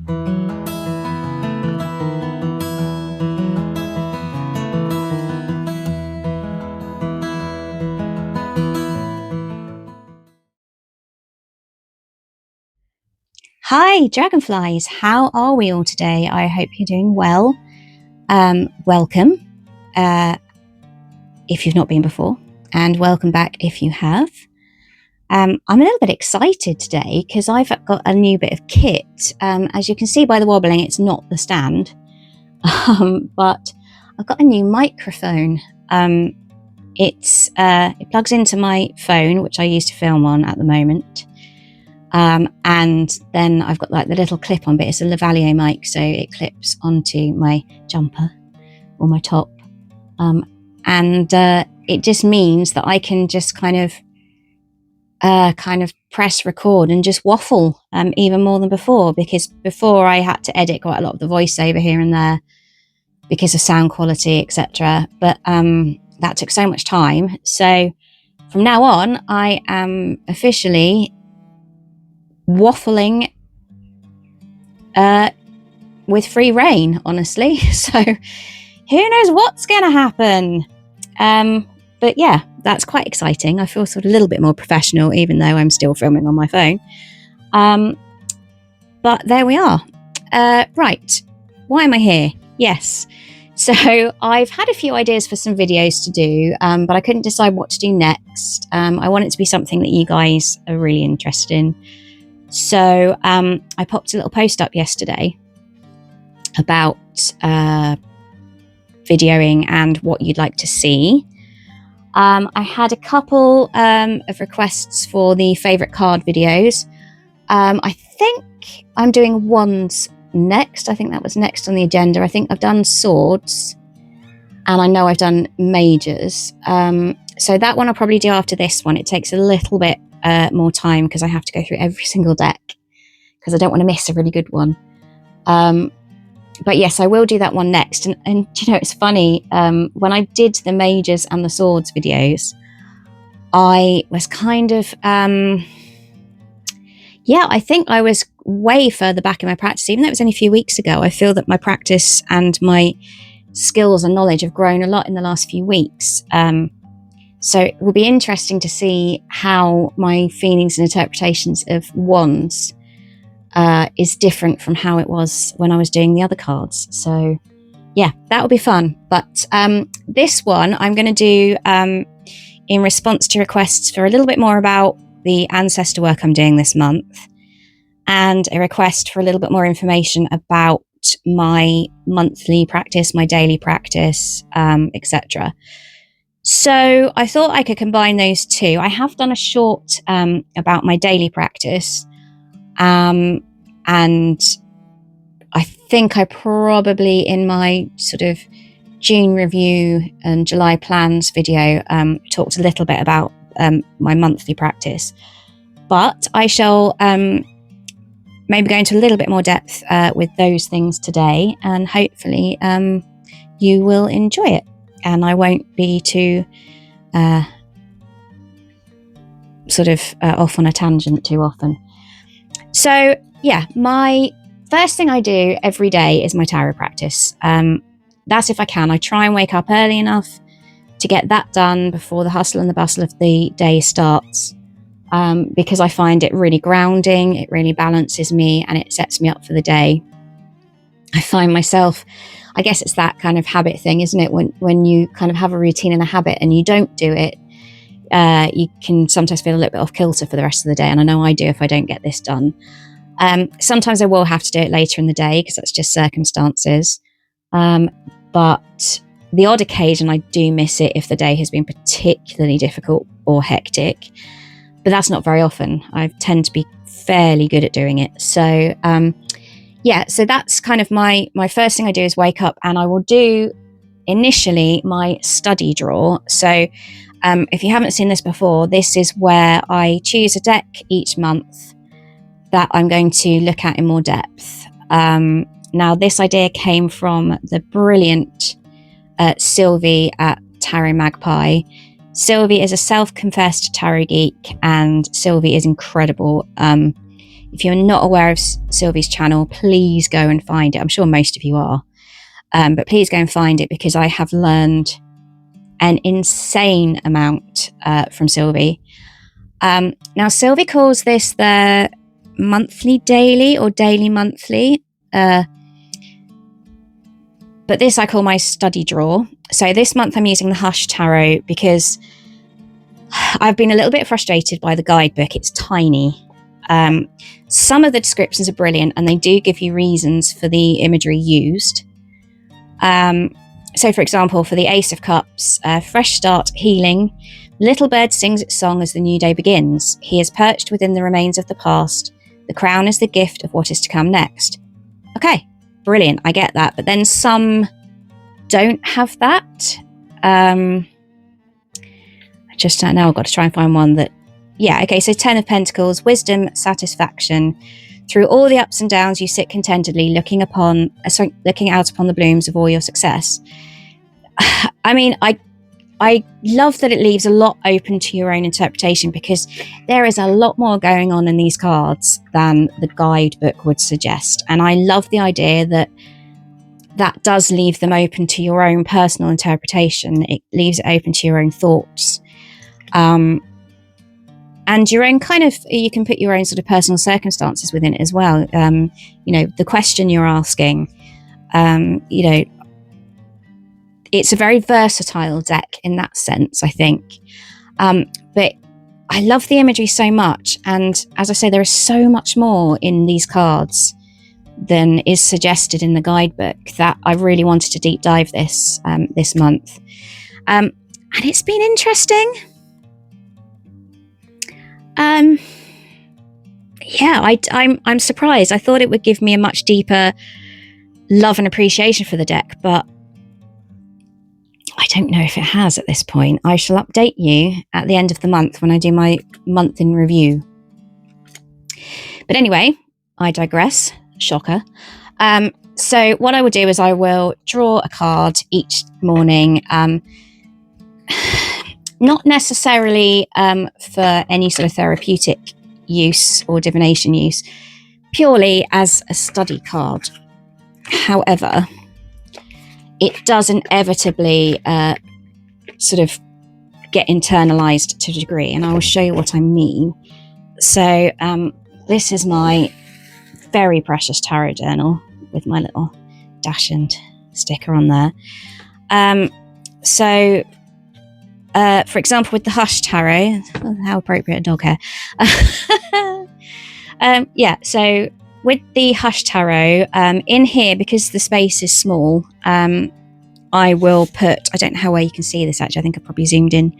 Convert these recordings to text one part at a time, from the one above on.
Hi, dragonflies. How are we all today? I hope you're doing well. Welcome, if you've not been before, and welcome back if you have. I'm a little bit excited today because I've got a new bit of kit. As you can see by the wobbling, it's not the stand, but I've got a new microphone. It plugs into my phone, which I use to film on at the moment. And then I've got like the little clip-on bit. It's a lavalier mic, so it clips onto my jumper or my top. And it just means that I can just kind of press record and just waffle even more than before, because before I had to edit quite a lot of the voiceover here and there because of sound quality, etc. But that took so much time. So from now on, I am officially waffling with free reign, honestly. So who knows what's going to happen? But yeah, that's quite exciting. I feel sort of a little bit more professional, even though I'm still filming on my phone. But there we are. Right. Why am I here? Yes. So I've had a few ideas for some videos to do, but I couldn't decide what to do next. I want it to be something that you guys are really interested in. So I popped a little post up yesterday about videoing and what you'd like to see. I had a couple of requests for the favourite card videos. I think I'm doing wands next. I think that was next on the agenda. I think I've done swords and I know I've done mages. So that one I'll probably do after this one. It takes a little bit more time because I have to go through every single deck because I don't want to miss a really good one. But yes, I will do that one next. And you know, it's funny, when I did the mages and the swords videos, I was kind of, I think I was way further back in my practice, even though it was only a few weeks ago. I feel that my practice and my skills and knowledge have grown a lot in the last few weeks. So it will be interesting to see how my feelings and interpretations of wands is different from how it was when I was doing the other cards. So yeah, that will be fun. But this one I'm going to do in response to requests for a little bit more about the ancestor work I'm doing this month, and a request for a little bit more information about my monthly practice, my daily practice, etc. So I thought I could combine those two. I have done a short about my daily practice, and I think I probably, in my sort of June review and July plans video, talked a little bit about my monthly practice. But I shall maybe go into a little bit more depth with those things today, and hopefully you will enjoy it. And I won't be too sort of off on a tangent too often. So yeah, my first thing I do every day is my tarot practice. That's if I can. I try and wake up early enough to get that done before the hustle and the bustle of the day starts, because I find it really grounding, it really balances me, and it sets me up for the day. I find myself, I guess it's that kind of habit thing, isn't it? When you kind of have a routine and a habit and you don't do it, you can sometimes feel a little bit off kilter for the rest of the day. And I know I do if I don't get this done. Sometimes I will have to do it later in the day because that's just circumstances. But the odd occasion I do miss it if the day has been particularly difficult or hectic. But that's not very often. I tend to be fairly good at doing it. So yeah, so that's kind of my first thing I do is wake up, and I will do initially my study draw. So if you haven't seen this before, this is where I choose a deck each month that I'm going to look at in more depth. Now, this idea came from the brilliant Sylvie at Tarot Magpie. Sylvie is a self-confessed tarot geek, and Sylvie is incredible. if you're not aware of Sylvie's channel, please go and find it. I'm sure most of you are, but please go and find it, because I have learned an insane amount from Sylvie. Now, Sylvie calls this the monthly daily or daily monthly, but this I call my study draw. So this month I'm using the Hush Tarot because I've been a little bit frustrated by the guidebook. It's tiny. Some of the descriptions are brilliant, and they do give you reasons for the imagery used. So, for example, for the Ace of Cups, fresh start, healing. Little bird sings its song as the new day begins. He is perched within the remains of the past. The crown is the gift of what is to come next. Okay, brilliant. I get that. But then some don't have that. Now I've got to try and find one that, yeah, okay. So 10 of Pentacles, wisdom, satisfaction. Through all the ups and downs, you sit contentedly, looking out upon the blooms of all your success. I mean, I love that it leaves a lot open to your own interpretation, because there is a lot more going on in these cards than the guidebook would suggest. And I love the idea that that does leave them open to your own personal interpretation. It leaves it open to your own thoughts. And your own you can put your own sort of personal circumstances within it as well. The question you're asking, it's a very versatile deck in that sense, I think. But I love the imagery so much. And as I say, there is so much more in these cards than is suggested in the guidebook that I really wanted to deep dive this month. And it's been interesting. I'm surprised. I thought it would give me a much deeper love and appreciation for the deck, but I don't know if it has at this point. I shall update you at the end of the month when I do my month in review. But anyway, I digress. Shocker. So what I will do is I will draw a card each morning. Not necessarily for any sort of therapeutic use or divination use, purely as a study card. However, it does inevitably sort of get internalized to a degree, and I will show you what I mean. So this is my very precious tarot journal with my little dash and sticker on there. For example, with the Hush Tarot, how appropriate, dog hair. So with the Hush Tarot, in here, because the space is small, I will put, I don't know how well you can see this actually, I think I probably zoomed in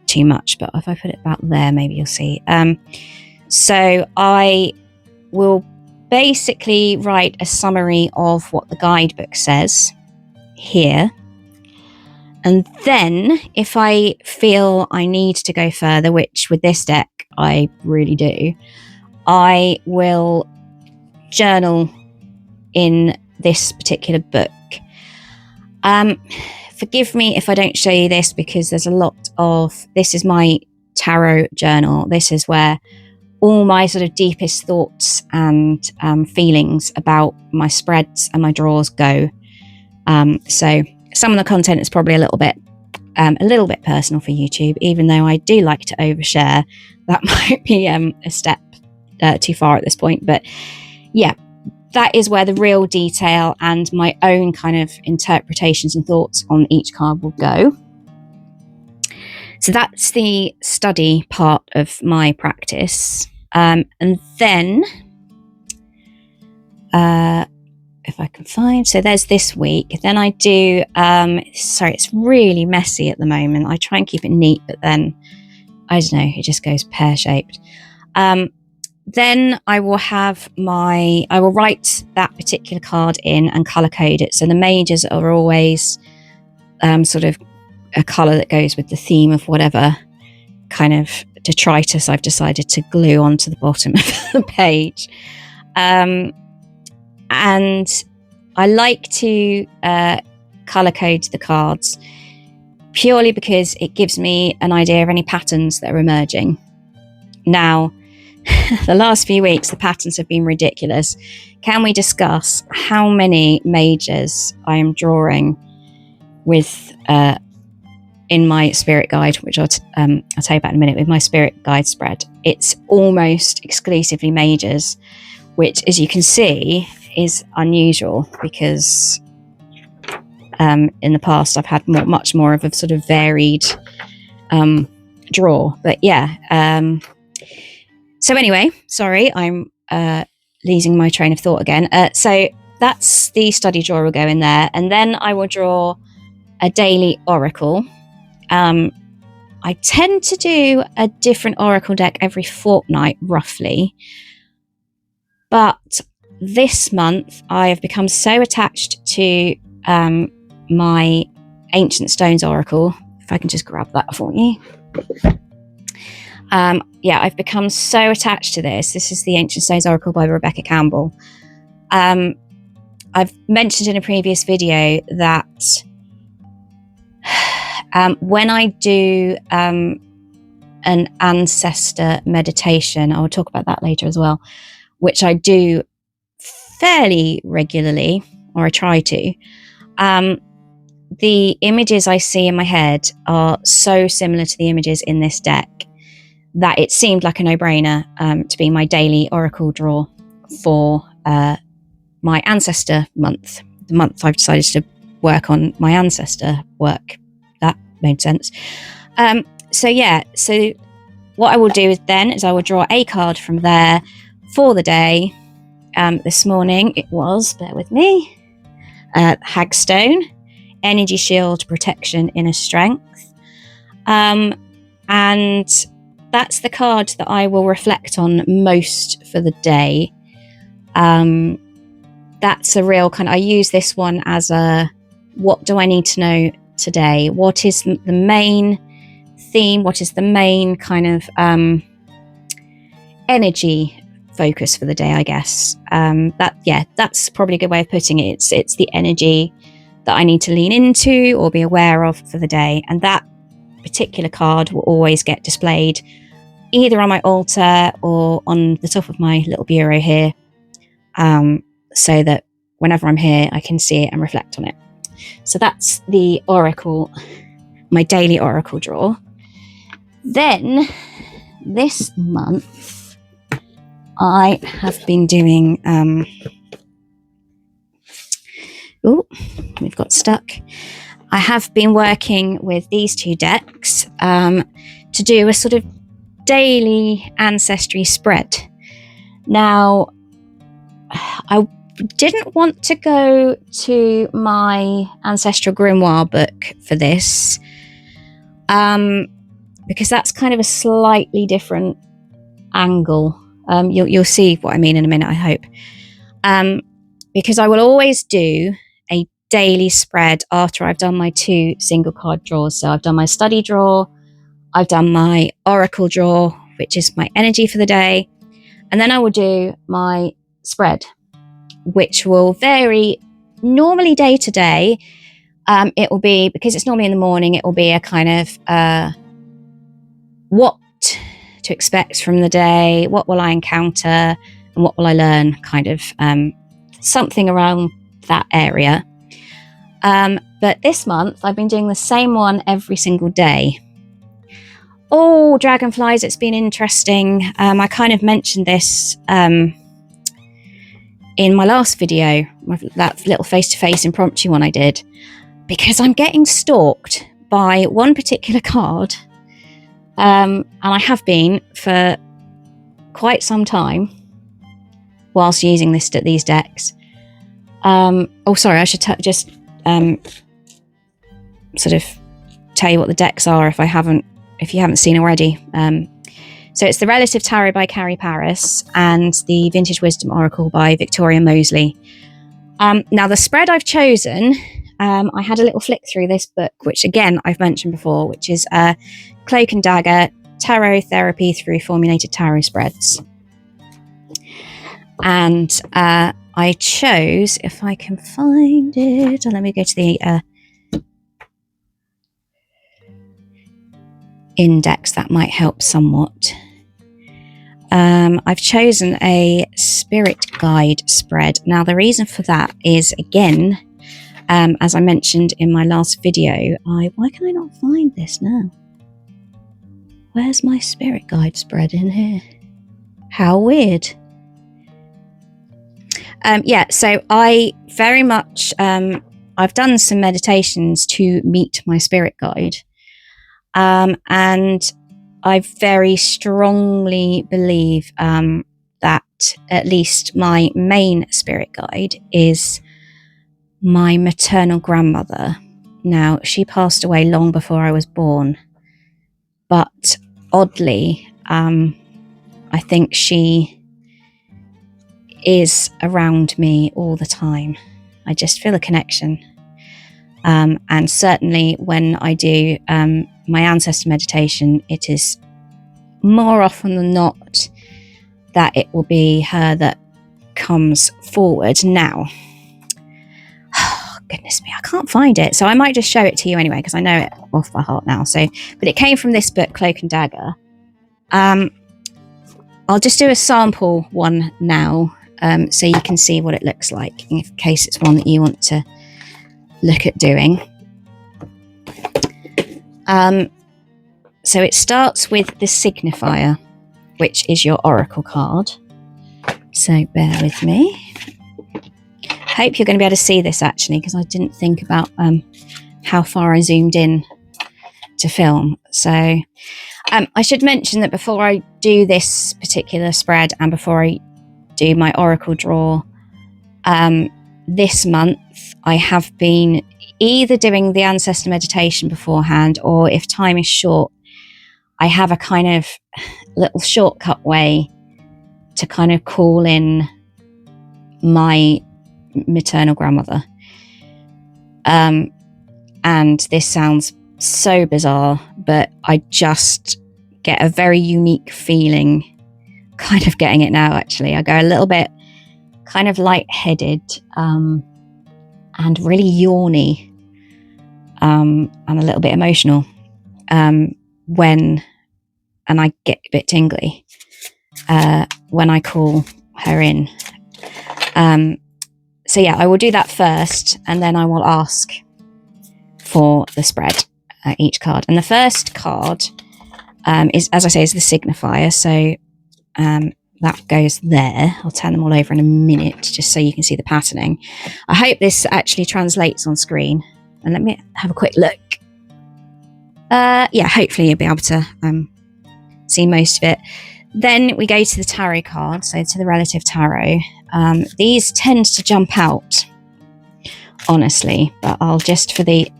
too much, but if I put it about there, maybe you'll see. So I will basically write a summary of what the guidebook says here. And then if I feel I need to go further, which with this deck I really do, I will journal in this particular book. Forgive me if I don't show you this, because there's a lot of, this is my tarot journal. This is where all my sort of deepest thoughts and feelings about my spreads and my draws go. So some of the content is probably a little bit personal for YouTube, even though I do like to overshare. That might be a step too far at this point. But yeah, that is where the real detail and my own kind of interpretations and thoughts on each card will go. So that's the study part of my practice. And then, if I can find, so there's this week. Then I do, it's really messy at the moment. I try and keep it neat, but then, I don't know, it just goes pear-shaped. Then I will write that particular card in and color code it. So the majors are always sort of a color that goes with the theme of whatever kind of detritus I've decided to glue onto the bottom of the page. And I like to color code the cards purely because it gives me an idea of any patterns that are emerging. Now, the last few weeks, the patterns have been ridiculous. Can we discuss how many majors I am drawing with in my spirit guide, which I'll tell you about in a minute, with my spirit guide spread? It's almost exclusively majors, which, as you can see, is unusual because in the past I've had much more of a sort of varied draw. But yeah, so anyway, sorry, I'm losing my train of thought again. So that's the study draw will go in there, and then I will draw a daily oracle. I tend to do a different oracle deck every fortnight, roughly. But this month, I have become so attached to my Ancient Stones oracle. If I can just grab that for you. Yeah, I've become so attached to this. This is the Ancient Stones oracle by Rebecca Campbell. I've mentioned in a previous video that when I do an ancestor meditation, I will talk about that later as well, which I do fairly regularly, or I try to. The images I see in my head are so similar to the images in this deck that it seemed like a no-brainer to be my daily oracle draw for my ancestor month, the month I've decided to work on my ancestor work. That made sense. So yeah, so what I will do is I will draw a card from there for the day. This morning it was, bear with me, Hagstone, Energy Shield, Protection, Inner Strength. And that's the card that I will reflect on most for the day. That's a real kind of, I use this one as a, what do I need to know today? What is the main theme? What is the main kind of energy focus for the day, I guess. That's probably a good way of putting it. It's the energy that I need to lean into or be aware of for the day. And that particular card will always get displayed either on my altar or on the top of my little bureau here, so that whenever I'm here, I can see it and reflect on it. So that's the oracle, my daily oracle draw. Then this month, I have been doing, we've got stuck. I have been working with these two decks to do a sort of daily ancestry spread. Now, I didn't want to go to my Ancestral Grimoire book for this, because that's kind of a slightly different angle. You'll see what I mean in a minute, I hope. Because I will always do a daily spread after I've done my 2 single card draws. So I've done my study draw, I've done my oracle draw, which is my energy for the day, and then I will do my spread, which will vary normally day to day. It will be, because it's normally in the morning, it will be a kind of what to expect from the day, what will I encounter, and what will I learn, kind of something around that area. But this month, I've been doing the same one every single day. Oh, dragonflies, it's been interesting. I kind of mentioned this in my last video, that little face-to-face impromptu one I did, because I'm getting stalked by one particular card, and I have been for quite some time whilst using these decks. Sorry, I should just sort of tell you what the decks are if you haven't seen already. So it's the Relative Tarot by Carrie Paris and the Vintage Wisdom Oracle by Victoria Mosley. Now, the spread I've chosen, I had a little flick through this book, which again I've mentioned before, which is Cloak and Dagger, Tarot Therapy Through Formulated Tarot Spreads. And I chose, if I can find it, let me go to the index, that might help somewhat. I've chosen a spirit guide spread. Now, the reason for that is, again, as I mentioned in my last video, why can I not find this now? Where's my spirit guide spread in here? How weird. Yeah, so I very much, I've done some meditations to meet my spirit guide. And I very strongly believe that at least my main spirit guide is my maternal grandmother. Now, she passed away long before I was born, but oddly, I think she is around me all the time. I just feel a connection. And certainly when I do my ancestor meditation, it is more often than not that it will be her that comes forward. Now, oh, goodness me, I can't find it. So I might just show it to you anyway, because I know it off by heart now. But it came from this book, Cloak and Dagger. I'll just do a sample one now, so you can see what it looks like, in case it's one that you want to look at doing. So it starts with the signifier, which is your oracle card. So bear with me. Hope you're going to be able to see this, actually, because I didn't think about how far I zoomed in to film. So I should mention that before I do this particular spread and before I do my oracle draw this month, I have been either doing the ancestor meditation beforehand, or if time is short, I have a kind of little shortcut way to kind of call in my maternal grandmother. And this sounds so bizarre, but I just get a very unique feeling kind of getting it now, actually. I go a little bit kind of lightheaded and really yawny and a little bit emotional and I get a bit tingly when I call her in. So yeah, I will do that first, and then I will ask for the spread, each card. And the first card is, as I say, is the signifier. So that goes there. I'll turn them all over in a minute, just so you can see the patterning. I hope this actually translates on screen. And let me have a quick look. Yeah, hopefully you'll be able to see most of it. Then we go to the tarot card, so to the relative tarot. These tend to jump out, honestly, but I'll just, for the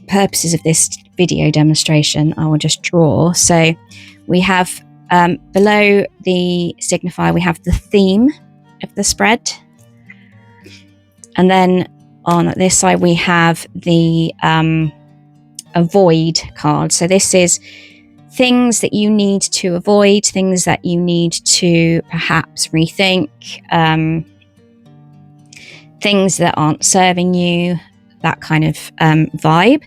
purposes of this video demonstration, I will just draw. So we have below the signifier, we have the theme of the spread. And then on this side, we have the avoid card. So this is things that you need to avoid, things that you need to perhaps rethink, things that aren't serving you, that kind of vibe.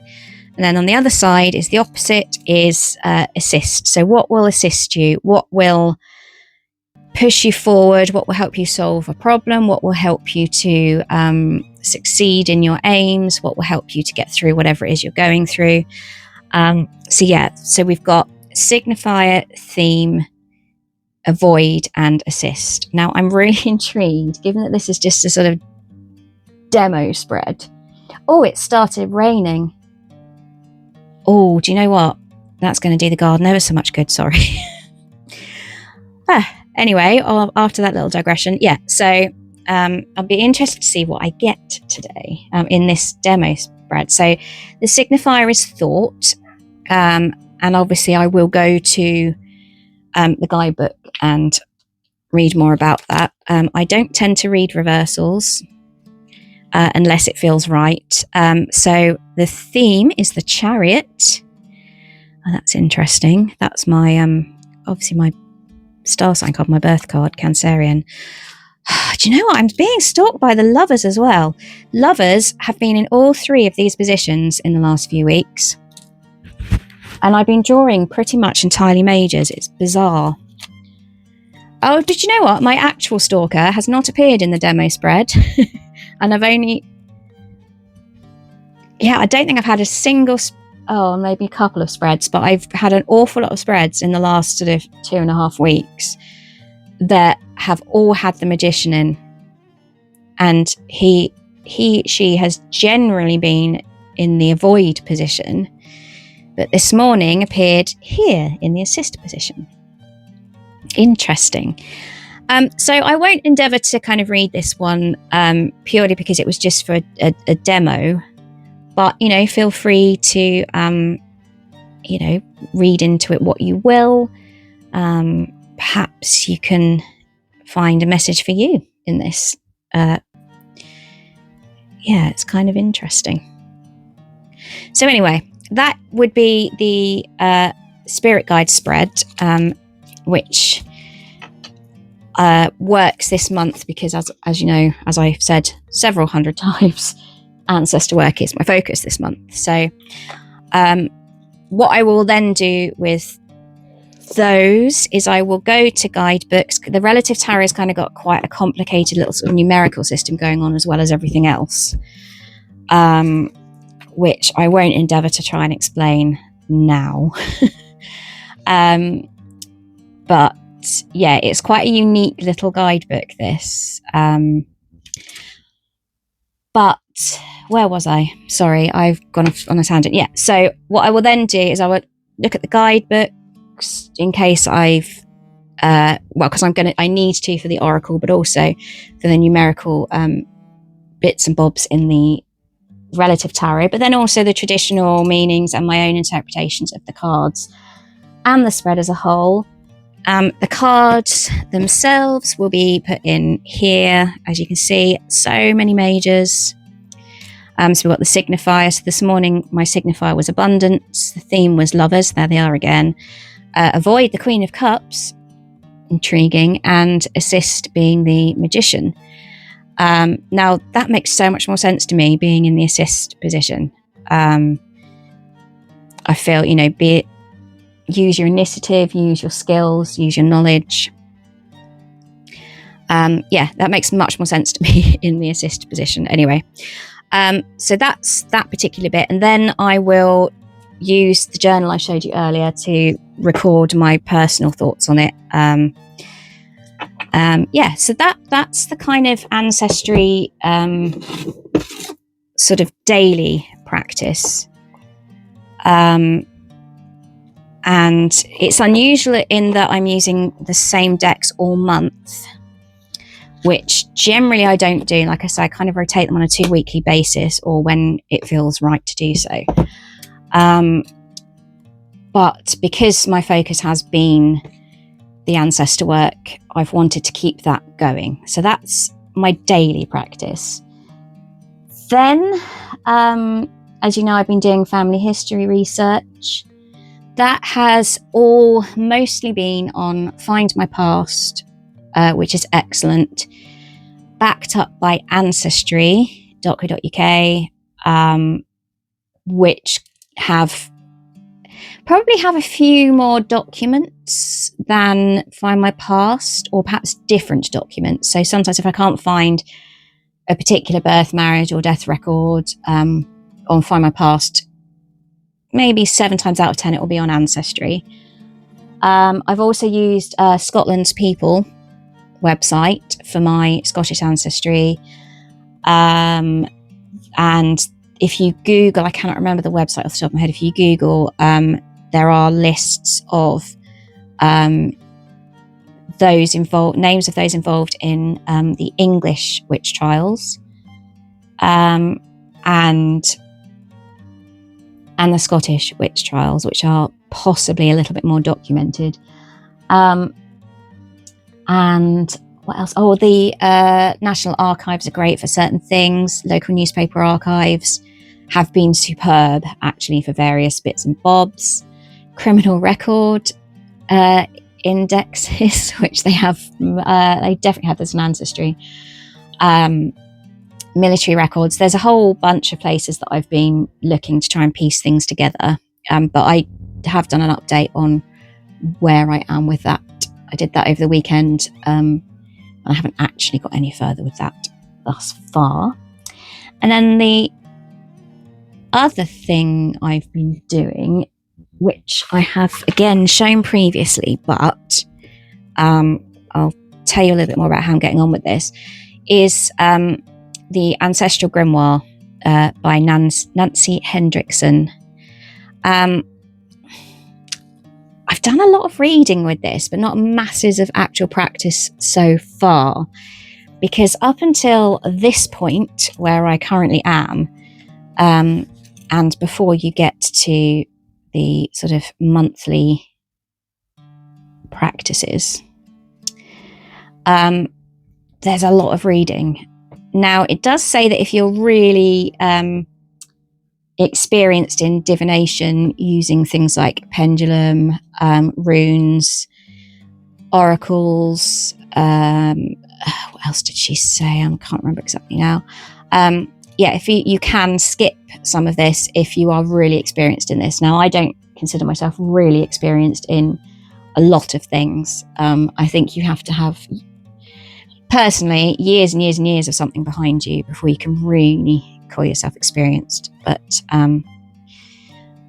And then on the other side is the opposite, is assist. So what will assist you? What will push you forward? What will help you solve a problem? What will help you to succeed in your aims? What will help you to get through whatever it is you're going through? So yeah, so we've got signifier, theme, avoid, and assist. Now I'm really intrigued, given that this is just a sort of demo spread. Oh, it started raining. Oh, do you know what? That's going to do the garden ever so much good, sorry. Anyway, after that little digression, yeah, so I'll be interested to see what I get today in this demo spread. So the signifier is thought, and obviously I will go to the guidebook and read more about that. I don't tend to read reversals unless it feels right. So the theme is the Chariot. Oh, that's interesting. That's my obviously my star sign card, my birth card, Cancerian. Do you know what? I'm being stalked by the Lovers as well. Lovers have been in all three of these positions in the last few weeks. And I've been drawing pretty much entirely majors. It's bizarre. Oh, did you know what? My actual stalker has not appeared in the demo spread. And I've only... Yeah, I don't think I've had a single... maybe a couple of spreads, but I've had an awful lot of spreads in the last sort of 2.5 weeks that have all had the magician in. And she has generally been in the avoid position, but this morning appeared here in the assist position. Interesting. So I won't endeavour to kind of read this one purely because it was just for a demo, but, you know, feel free to, you know, read into it what you will. Perhaps you can find a message for you in this. Yeah, it's kind of interesting. So anyway, that would be the spirit guide spread, which works this month because, as you know, as I've said several hundred times, ancestor work is my focus this month. So what I will then do with those is I will go to guidebooks. The relative tarot has kind of got quite a complicated little sort of numerical system going on, as well as everything else, which I won't endeavour to try and explain now. But yeah, it's quite a unique little guidebook, this. But where was I? Sorry, I've gone off on a tangent. Yeah, so what I will then do is I will look at the guidebooks in case I've, because I need to for the oracle, but also for the numerical bits and bobs in the relative tarot, but then also the traditional meanings and my own interpretations of the cards and the spread as a whole. The cards themselves will be put in here, as you can see, so many majors. So we've got the signifier. So this morning, my signifier was abundance. The theme was lovers. There they are again. Avoid, the Queen of Cups. Intriguing. And assist being the magician. Now, that makes so much more sense to me, being in the assist position. I feel, you know, use your initiative, use your skills, use your knowledge. Yeah, that makes much more sense to me in the assist position. Anyway, so that's that particular bit. And then I will use the journal I showed you earlier to record my personal thoughts on it. Yeah, so that's the kind of ancestry sort of daily practice. And it's unusual in that I'm using the same decks all month, which generally I don't do. Like I say, I kind of rotate them on a 2-weekly basis or when it feels right to do so. But because my focus has been the ancestor work, I've wanted to keep that going. So that's my daily practice. Then, as you know, I've been doing family history research. That has all mostly been on Find My Past, which is excellent, backed up by ancestry.co.uk, which probably have a few more documents than Find My Past, or perhaps different documents. So sometimes if I can't find a particular birth, marriage or death record on Find My Past, maybe 7 times out of 10 it will be on Ancestry. I've also used Scotland's People website for my Scottish ancestry. And if you Google, I cannot remember the website off the top of my head, if you Google, there are lists of those involved, names of those involved in the English witch trials, and the Scottish witch trials, which are possibly a little bit more documented. And what else? Oh, the National Archives are great for certain things. Local newspaper archives have been superb, actually, for various bits and bobs. Criminal record indexes, which they have, they definitely have this in Ancestry. Military records. There's a whole bunch of places that I've been looking to try and piece things together. But I have done an update on where I am with that I did that over the weekend. I haven't actually got any further with that thus far. And then the other thing I've been doing, which I have again shown previously, but I'll tell you a little bit more about how I'm getting on with this, is the Ancestral Grimoire by Nancy Hendrickson. I've done a lot of reading with this, but not masses of actual practice so far, because up until this point where I currently am, and before you get to the sort of monthly practices, there's a lot of reading. Now, it does say that if you're really experienced in divination using things like pendulum, runes, oracles, what else did she say? I can't remember exactly now. If you can skip some of this if you are really experienced in this. Now, I don't consider myself really experienced in a lot of things. I think you have to have, personally, years and years and years of something behind you before you can really call yourself experienced. But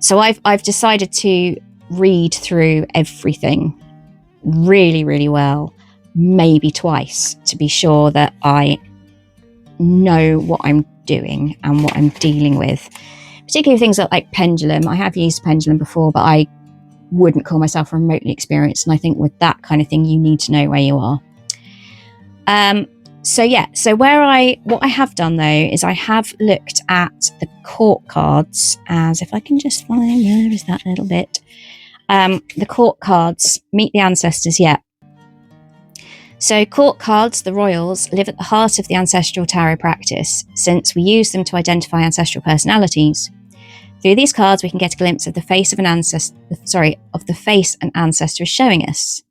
so I've decided to read through everything really, really well, maybe twice, to be sure that I know what I'm doing and what I'm dealing with. Particularly things like pendulum. I have used pendulum before, but I wouldn't call myself remotely experienced. And I think with that kind of thing, you need to know where you are. So what I have done though is I have looked at the court cards, as if I can just find, where is that little bit? The court cards, meet the ancestors, yeah. So court cards, the royals, live at the heart of the ancestral tarot practice, since we use them to identify ancestral personalities. Through these cards, we can get a glimpse of the face of an ancestor, of the face an ancestor is showing us.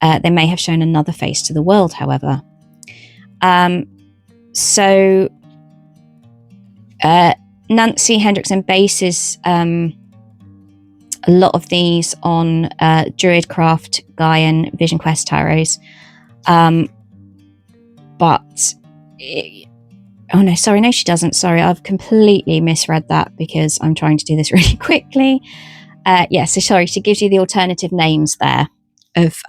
They may have shown another face to the world, however. Nancy Hendrickson bases a lot of these on Druidcraft, Gaian, Vision Quest tarots. No, she doesn't. Sorry, I've completely misread that because I'm trying to do this really quickly. She gives you the alternative names there of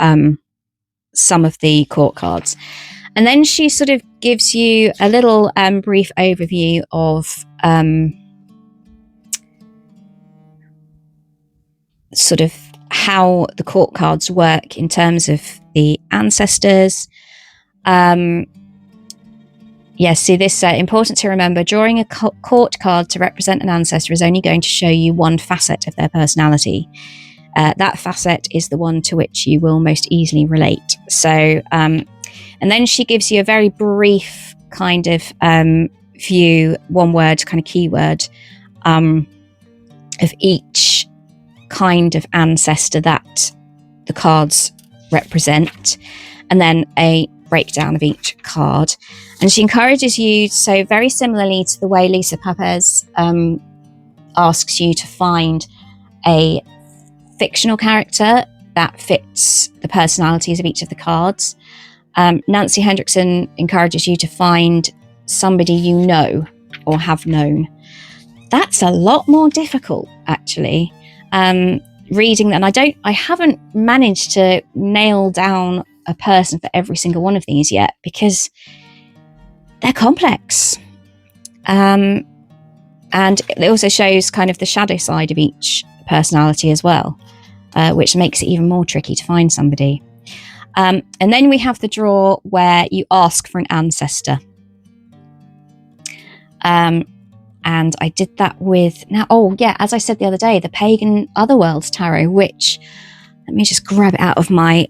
some of the court cards. And then she sort of gives you a little brief overview of sort of how the court cards work in terms of the ancestors. This important to remember, drawing a court card to represent an ancestor is only going to show you one facet of their personality. That facet is the one to which you will most easily relate. So, and then she gives you a very brief kind of view, one word, kind of keyword, of each kind of ancestor that the cards represent, and then a breakdown of each card. And she encourages you, so very similarly to the way Lisa Papez asks you to find a fictional character that fits the personalities of each of the cards, Nancy Hendrickson encourages you to find somebody you know or have known. That's a lot more difficult, actually. Reading that, and I haven't managed to nail down a person for every single one of these yet, because they're complex. And it also shows kind of the shadow side of each personality as well, which makes it even more tricky to find somebody. And then we have the draw where you ask for an ancestor. And I did that with, as I said the other day, the Pagan Otherworlds Tarot, which, let me just grab it out of my,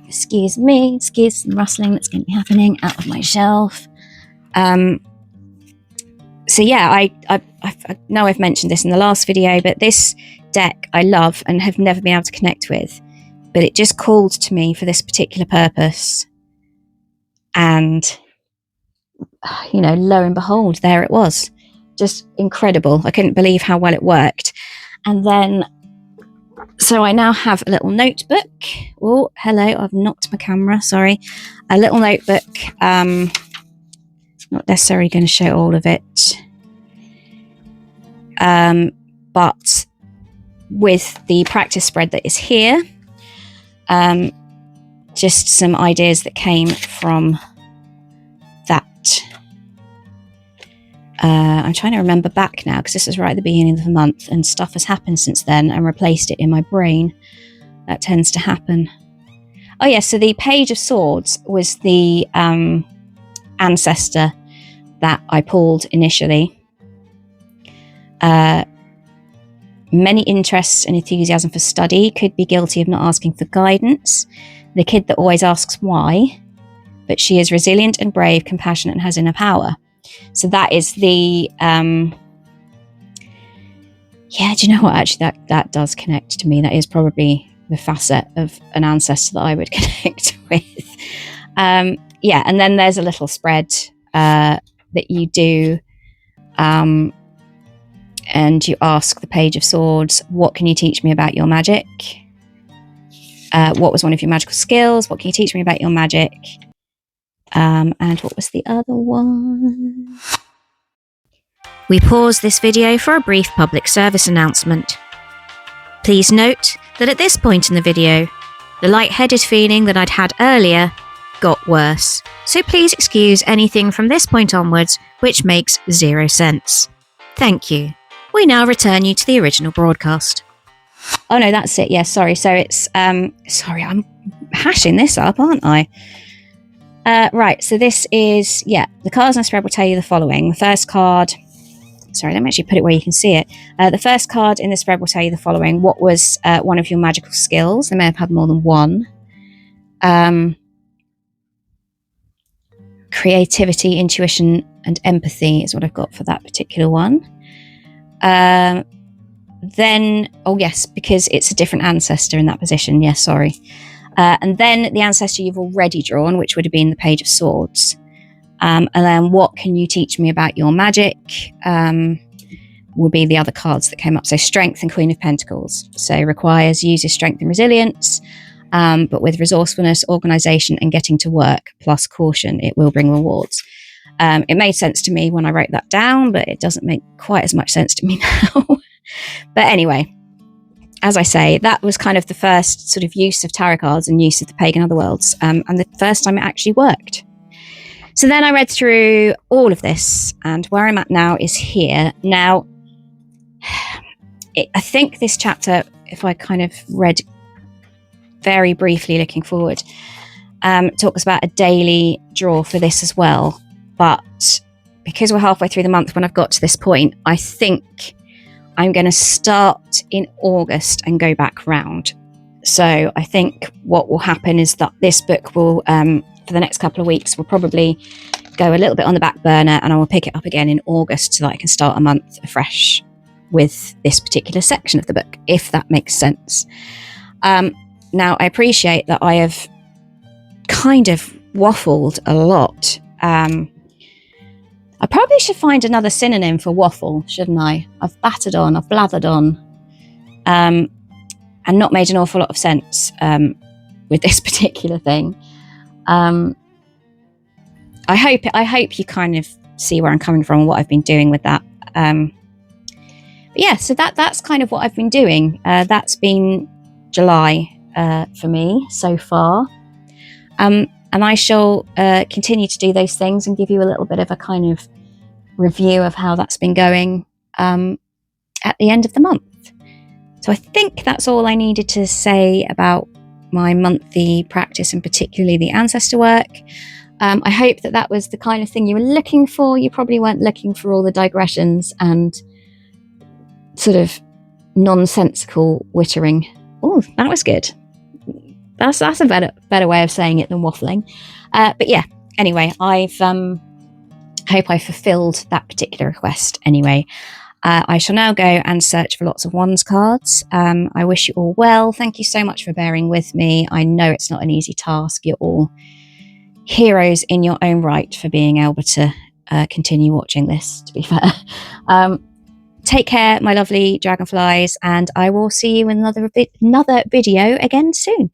excuse some rustling that's going to be happening out of my shelf. I know I've mentioned this in the last video, but this deck I love and have never been able to connect with, but it just called to me for this particular purpose. And, lo and behold, there it was. Just incredible. I couldn't believe how well it worked. And then So I now have a little notebook. Oh, hello, I've knocked my camera, sorry. A little notebook, not necessarily going to show all of it, but with the practice spread that is here, just some ideas that came from that. I'm trying to remember back now, because this is right at the beginning of the month and stuff has happened since then and replaced it in my brain. That tends to happen. Oh yeah, so the Page of Swords was the ancestor that I pulled initially. Many interests and enthusiasm for study, could be guilty of not asking for guidance. The kid that always asks why, but she is resilient and brave, compassionate, and has inner power. So that is the, yeah, do you know what? Actually, that does connect to me. That is probably the facet of an ancestor that I would connect with. Yeah, and then there's a little spread that you do, and you ask the Page of Swords, what can you teach me about your magic? What was one of your magical skills? What can you teach me about your magic? And what was the other one? We pause this video for a brief public service announcement. Please note that at this point in the video, the lightheaded feeling that I'd had earlier got worse, so please excuse anything from this point onwards which makes zero sense. Thank you. We now return you to the original broadcast. Oh no, that's it. Yeah, sorry. So it's, sorry, I'm hashing this up, aren't I? Right, so this is, yeah, the cards in the spread will tell you the following. The first card, sorry, let me actually put it where you can see it. The first card in the spread will tell you the following. What was one of your magical skills? They may have had more than one. Creativity, intuition, and empathy is what I've got for that particular one. Then, oh yes, because it's a different ancestor in that position. Yes, sorry. And then the ancestor you've already drawn, which would have been the Page of Swords. And then what can you teach me about your magic? Will be the other cards that came up. So Strength and Queen of Pentacles. So requires uses strength and resilience, but with resourcefulness, organisation, and getting to work, plus caution, it will bring rewards. It made sense to me when I wrote that down, but it doesn't make quite as much sense to me now. But anyway, as I say, that was kind of the first sort of use of tarot cards and use of the Pagan Otherworlds, and the first time it actually worked. So then I read through all of this, and where I'm at now is here. Now, I think this chapter, if I kind of read very briefly looking forward, talks about a daily draw for this as well. But because we're halfway through the month when I've got to this point, I think I'm going to start in August and go back round. So I think what will happen is that this book will, for the next couple of weeks, will probably go a little bit on the back burner, and I will pick it up again in August so that I can start a month afresh with this particular section of the book, if that makes sense. Now, I appreciate that I have kind of waffled a lot. I probably should find another synonym for waffle, shouldn't I? I've battered on, I've blathered on, and not made an awful lot of sense with this particular thing. I hope you kind of see where I'm coming from and what I've been doing with that. But yeah, so that's kind of what I've been doing. That's been July for me so far. And I shall continue to do those things and give you a little bit of a kind of review of how that's been going at the end of the month. So I think that's all I needed to say about my monthly practice, and particularly the ancestor work. I hope that was the kind of thing you were looking for. You probably weren't looking for all the digressions and sort of nonsensical wittering. Oh, that was good. That's a better way of saying it than waffling. But yeah, anyway, I hope I fulfilled that particular request anyway. I shall now go and search for lots of Wands cards. I wish you all well. Thank you so much for bearing with me. I know it's not an easy task. You're all heroes in your own right for being able to continue watching this, to be fair. take care, my lovely dragonflies, and I will see you in another video again soon.